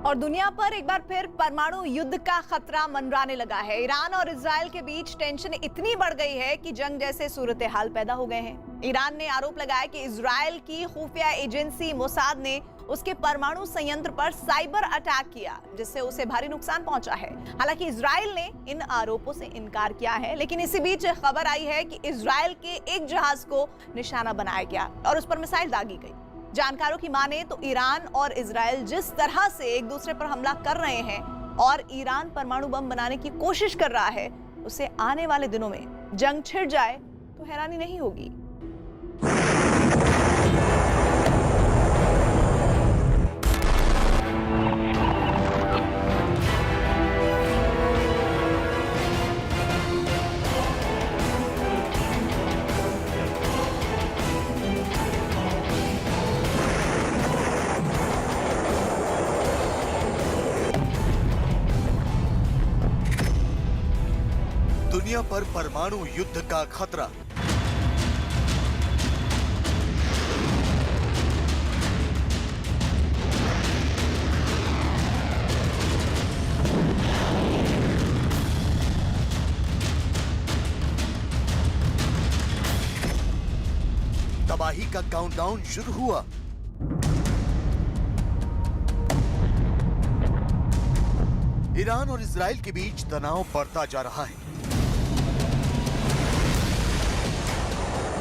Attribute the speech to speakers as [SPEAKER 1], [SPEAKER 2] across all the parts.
[SPEAKER 1] और दुनिया पर एक बार फिर परमाणु युद्ध का खतरा मंडराने लगा है। ईरान और इजरायल के बीच टेंशन इतनी बढ़ गई है कि जंग जैसे सूरत हाल पैदा हो गए हैं। ईरान ने आरोप लगाया कि इजरायल की खुफिया एजेंसी मोसाद ने उसके परमाणु संयंत्र पर साइबर अटैक किया, जिससे उसे भारी नुकसान पहुंचा है। हालांकि इजरायल ने इन आरोपों से इनकार किया है, लेकिन इसी बीच खबर आई है कि इजरायल के एक जहाज को निशाना बनाया गया और उस पर मिसाइल दागी गई। जानकारों की माने तो ईरान और इजरायल जिस तरह से एक दूसरे पर हमला कर रहे हैं और ईरान परमाणु बम बनाने की कोशिश कर रहा है, उसे आने वाले दिनों में जंग छिड़ जाए तो हैरानी नहीं होगी।
[SPEAKER 2] दुनिया पर परमाणु युद्ध का खतरा। तबाही का काउंटडाउन शुरू हुआ। ईरान और इजराइल के बीच तनाव बढ़ता जा रहा है।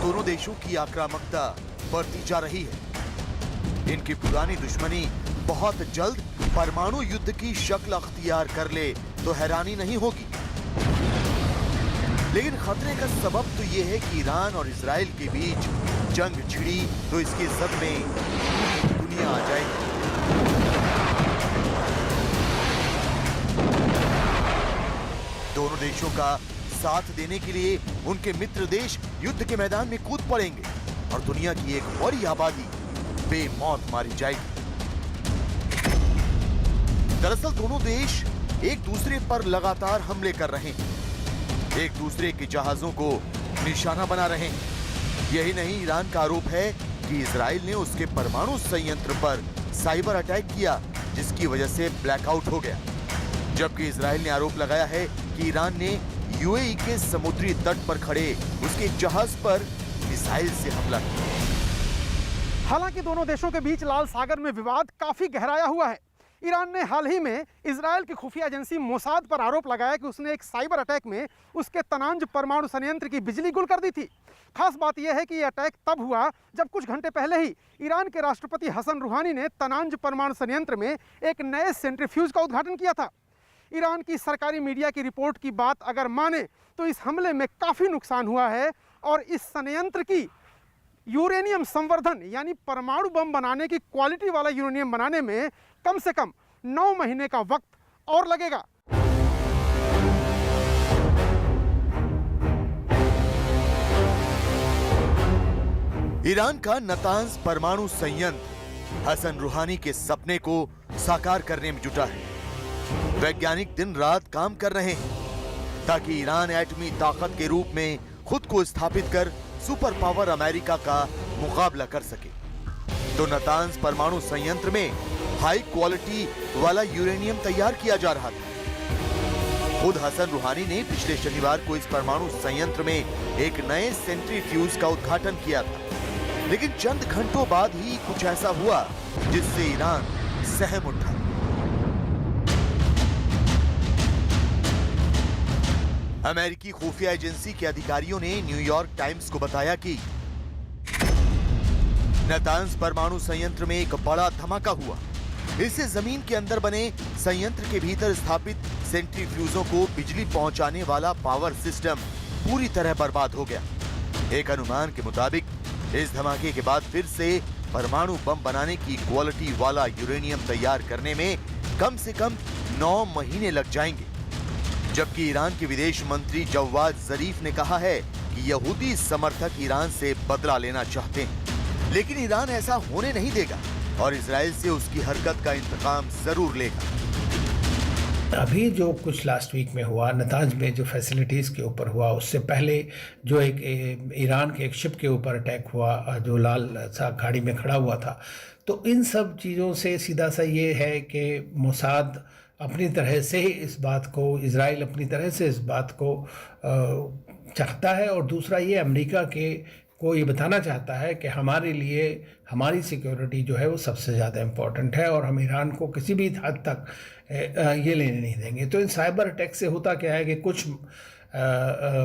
[SPEAKER 2] दोनों देशों की आक्रामकता बढ़ती जा रही है। इनकी पुरानी दुश्मनी बहुत जल्द परमाणु युद्ध की शक्ल अख्तियार कर ले तो हैरानी नहीं होगी। लेकिन खतरे का सबब तो यह है कि ईरान और इजराइल के बीच जंग छिड़ी तो इसके सदमे दुनिया आ जाएगी। दोनों देशों का साथ देने के लिए उनके मित्र देश युद्ध के मैदान में कूद पड़ेंगे और दुनिया की एक बड़ी आबादी बेमौत मारी जाएगी। दरअसल दोनों देश एक दूसरे पर लगातार हमले कर रहे हैं, एक दूसरे के जहाजों को निशाना बना रहे हैं। यही नहीं, ईरान का आरोप है कि इजराइल ने उसके परमाणु संयंत्र पर साइबर अटैक किया, जिसकी वजह से ब्लैकआउट हो गया। जबकि इजराइल ने आरोप लगाया है कि ईरान ने यूएई के समुद्री तट पर खड़े उसके एक जहाज पर मिसाइल से हमला किया।
[SPEAKER 3] हालांकि दोनों देशों के बीच लाल सागर में विवाद काफी गहराया हुआ है। ईरान ने हाल ही में इजरायल की खुफिया एजेंसी मोसाद पर आरोप लगाया कि उसने एक साइबर अटैक में उसके तनांज परमाणु संयंत्र की बिजली गुल कर दी थी। खास बात यह है कि यह अटैक तब हुआ जब कुछ घंटे पहले ही ईरान के राष्ट्रपति हसन रूहानी ने तनांज परमाणु संयंत्र में एक नए सेंट्रीफ्यूज का उद्घाटन किया था। ईरान की सरकारी मीडिया की रिपोर्ट की बात अगर माने तो इस हमले में काफ़ी नुकसान हुआ है और इस संयंत्र की यूरेनियम संवर्धन यानी परमाणु बम बनाने की क्वालिटी वाला यूरेनियम बनाने में कम से कम 9 महीने का वक्त और लगेगा।
[SPEAKER 2] ईरान का नातांज परमाणु संयंत्र हसन रूहानी के सपने को साकार करने में जुटा है। वैज्ञानिक दिन रात काम कर रहे हैं ताकि ईरान एटमी ताकत के रूप में खुद को स्थापित कर सुपर पावर अमेरिका का मुकाबला कर सके। तो नातांज परमाणु संयंत्र में हाई क्वालिटी वाला यूरेनियम तैयार किया जा रहा था। खुद हसन रूहानी ने पिछले शनिवार को इस परमाणु संयंत्र में एक नए सेंट्रीफ्यूज का उद्घाटन किया था, लेकिन चंद घंटों बाद ही कुछ ऐसा हुआ जिससे ईरान सहम उठा। अमेरिकी खुफिया एजेंसी के अधिकारियों ने न्यूयॉर्क टाइम्स को बताया कि नातांज परमाणु संयंत्र में एक बड़ा धमाका हुआ। इससे जमीन के अंदर बने संयंत्र के भीतर स्थापित सेंट्रीफ्यूजों को बिजली पहुंचाने वाला पावर सिस्टम पूरी तरह बर्बाद हो गया। एक अनुमान के मुताबिक इस धमाके के बाद फिर से परमाणु बम बनाने की क्वालिटी वाला यूरेनियम तैयार करने में कम से कम 9 महीने लग जाएंगे। जबकि ईरान के विदेश मंत्री जवाद जरीफ ने कहा है कि यहूदी समर्थक ईरान से बदला लेना चाहते हैं, लेकिन ईरान ऐसा होने नहीं देगा और इजराइल से उसकी हरकत का इंतकाम जरूर लेगा।
[SPEAKER 4] अभी जो कुछ लास्ट वीक में हुआ नातांज में जो फैसिलिटीज़ के ऊपर हुआ, उससे पहले जो एक ईरान के एक शिप के ऊपर अटैक हुआ जो लाल सा खाड़ी में खड़ा हुआ था, तो इन सब चीज़ों से सीधा सा ये है कि मोसाद अपनी तरह से इस बात को, इजराइल अपनी तरह से इस बात को चाहता है, और दूसरा ये अमेरिका को ये बताना चाहता है कि हमारे लिए हमारी सिक्योरिटी जो है वो सबसे ज़्यादा इम्पॉर्टेंट है और हम ईरान को किसी भी हद तक ये लेने नहीं देंगे। तो इन साइबर अटैक से होता क्या है कि कुछ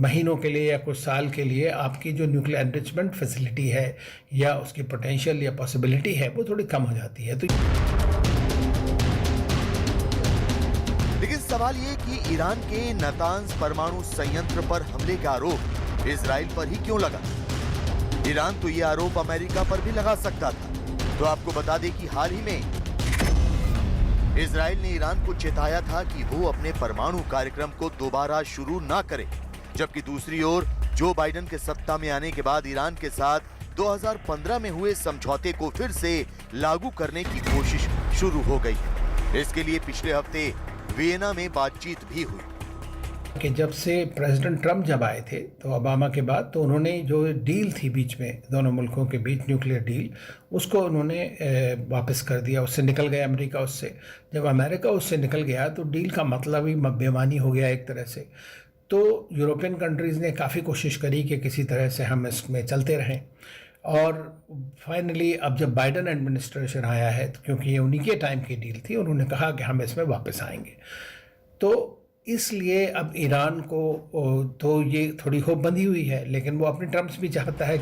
[SPEAKER 4] महीनों के लिए या कुछ साल के लिए आपकी जो न्यूक्लियर एनरिचमेंट फैसिलिटी है या उसकी पोटेंशियल या पॉसिबिलिटी है वो थोड़ी कम हो जाती है। तो
[SPEAKER 2] लेकिन सवाल ये कि ईरान के नातांज परमाणु संयंत्र पर हमले का आरोप इजराइल पर ही क्यों लगा? ईरान तो ये आरोप अमेरिका पर भी लगा सकता था। तो आपको बता दें कि हाल ही में इजराइल ने ईरान को चेताया था कि वो अपने परमाणु कार्यक्रम को दोबारा शुरू ना करे, जबकि दूसरी ओर जो बाइडेन के सत्ता में आने के बाद ईरान के साथ 2015 में हुए समझौते को फिर से लागू करने की कोशिश शुरू हो गई है। इसके लिए पिछले हफ्ते वियना में बातचीत भी हुई
[SPEAKER 4] कि जब से प्रेसिडेंट ट्रम्प जब आए थे तो ओबामा के बाद, तो उन्होंने जो डील थी बीच में दोनों मुल्कों के बीच, न्यूक्लियर डील, उसको उन्होंने वापस कर दिया। उससे निकल गया अमेरिका। उससे जब अमेरिका उससे निकल गया तो डील का मतलब ही बेमानी हो गया एक तरह से। तो यूरोपियन कंट्रीज़ ने काफ़ी कोशिश करी कि किसी तरह से हम इसमें चलते रहें, और फाइनली अब जब बाइडेन एडमिनिस्ट्रेशन आया है, तो क्योंकि ये उन्हीं के टाइम की डील थी, उन्होंने कहा कि हम इसमें वापस आएंगे। तो इसलिए अब ईरान को तो ये थोड़ी होप बंधी हुई है, लेकिन वो अपने टर्म्स भी चाहता है।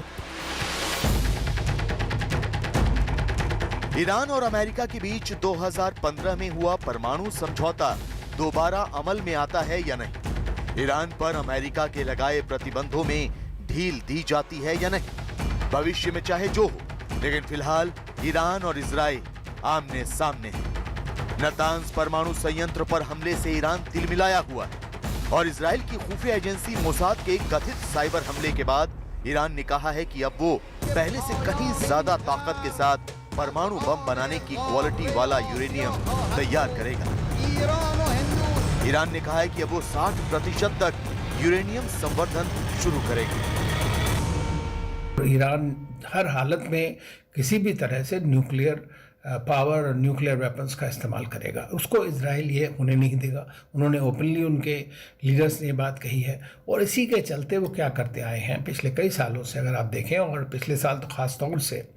[SPEAKER 2] ईरान और अमेरिका के बीच 2015 में हुआ परमाणु समझौता दोबारा अमल में आता है या नहीं? ईरान पर अमेरिका के लगाए प्रतिबंधों में ढील दी जाती है या नहीं? भविष्य में चाहे जो हो, लेकिन फिलहाल ईरान और इजराइल आमने सामने हैं। नातांज परमाणु संयंत्र पर हमले से ईरान तिलमिलाया हुआ है और इजराइल की खुफिया एजेंसी मोसाद के कथित साइबर हमले के बाद ईरान ने कहा है कि अब वो पहले से कहीं ज्यादा ताकत के साथ परमाणु बम बनाने की क्वालिटी वाला यूरेनियम तैयार करेगा। ईरान ने कहा है कि अब वो 60% तक यूरेनियम संवर्धन शुरू करेगा।
[SPEAKER 4] ईरान हर हालत में किसी भी तरह से न्यूक्लियर पावर और न्यूक्लियर वेपन्स का इस्तेमाल करेगा, उसको इजराइल ये होने नहीं देगा। उन्होंने ओपनली, उनके लीडर्स ने ये बात कही है, और इसी के चलते वो क्या करते आए हैं पिछले कई सालों से, अगर आप देखें, और पिछले साल तो ख़ास तौर से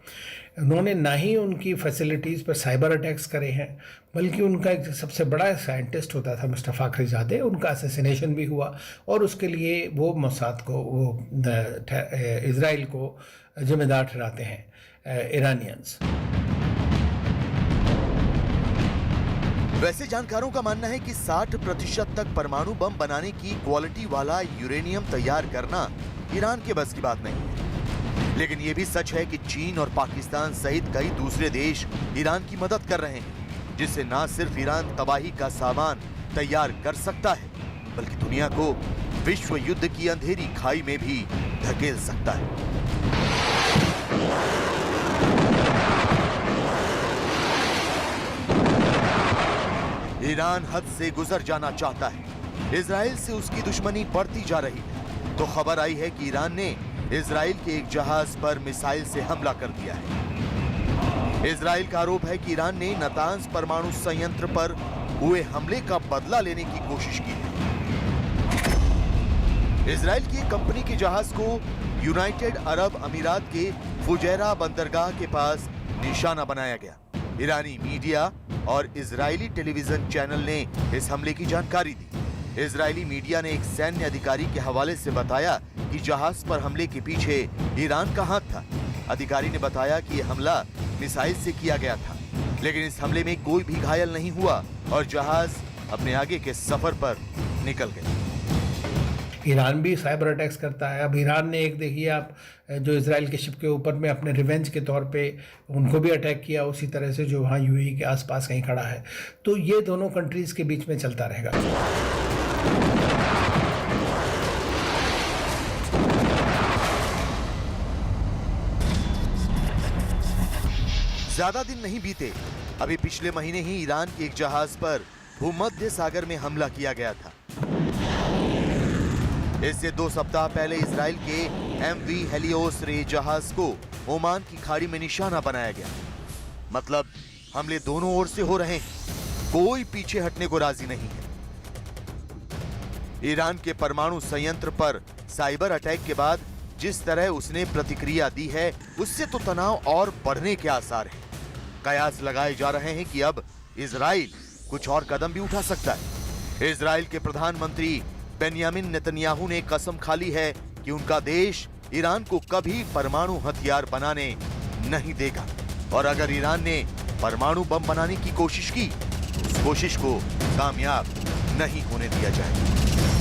[SPEAKER 4] उन्होंने ना ही उनकी फैसिलिटीज़ पर साइबर अटैक्स करे हैं, बल्कि उनका एक सबसे बड़ा साइंटिस्ट होता था मिस्टर फाखरीजादे, उनका असैसिनेशन भी हुआ, और उसके लिए वो मोसाद को, वो इजराइल को जिम्मेदार ठहराते हैं ईरानियंस।
[SPEAKER 2] वैसे जानकारों का मानना है कि 60% तक परमाणु बम बनाने की क्वालिटी वाला यूरेनियम तैयार करना ईरान के बस की बात नहीं है। लेकिन यह भी सच है कि चीन और पाकिस्तान सहित कई दूसरे देश ईरान की मदद कर रहे हैं, जिससे न सिर्फ ईरान तबाही का सामान तैयार कर सकता है, बल्कि दुनिया को विश्व युद्ध की अंधेरी खाई में भी धकेल सकता है। ईरान हद से गुजर जाना चाहता है। इजराइल से उसकी दुश्मनी बढ़ती जा रही है। तो खबर आई है कि ईरान ने इजराइल के एक जहाज पर मिसाइल से हमला कर दिया है। इजराइल का आरोप है कि ईरान ने नातांज परमाणु संयंत्र पर हुए हमले का बदला लेने की कोशिश की है। इजराइल की एक कंपनी के जहाज को यूनाइटेड अरब अमीरात के फुजैरा बंदरगाह के पास निशाना बनाया गया। ईरानी मीडिया और इजरायली टेलीविजन चैनल ने इस हमले की जानकारी दी। इजरायली मीडिया ने एक सैन्य अधिकारी के हवाले से बताया कि जहाज पर हमले के पीछे ईरान का हाथ था। अधिकारी ने बताया कि यह हमला मिसाइल से किया गया था, लेकिन इस हमले में कोई भी घायल नहीं हुआ और जहाज अपने आगे के सफर पर निकल गया।
[SPEAKER 4] ईरान भी साइबर अटैक्स करता है। अब ईरान ने एक, देखिए आप, जो इजराइल के शिप के ऊपर में अपने रिवेंज के तौर पे उनको भी अटैक किया, उसी तरह से जो वहाँ यूएई के आसपास कहीं खड़ा है। तो ये दोनों कंट्रीज़ के बीच में चलता रहेगा।
[SPEAKER 2] ज्यादा दिन नहीं बीते, अभी पिछले महीने ही ईरान के एक जहाज पर भूमध्य सागर में हमला किया गया था। इससे 2 सप्ताह पहले इजराइल के MV हेलियोस रे जहाज को ओमान की खाड़ी में निशाना बनाया गया। मतलब हमले दोनों ओर से हो रहे हैं, कोई पीछे हटने को राजी नहीं है। ईरान के परमाणु संयंत्र पर साइबर अटैक के बाद जिस तरह उसने प्रतिक्रिया दी है, उससे तो तनाव और बढ़ने के आसार हैं। कयास लगाए जा रहे हैं कि अब इजराइल कुछ और कदम भी उठा सकता है। इजराइल के प्रधानमंत्री बेन्यामिन नेतन्याहू ने कसम खा ली है कि उनका देश ईरान को कभी परमाणु हथियार बनाने नहीं देगा, और अगर ईरान ने परमाणु बम बनाने की कोशिश की तो उस कोशिश को कामयाब नहीं होने दिया जाएगा।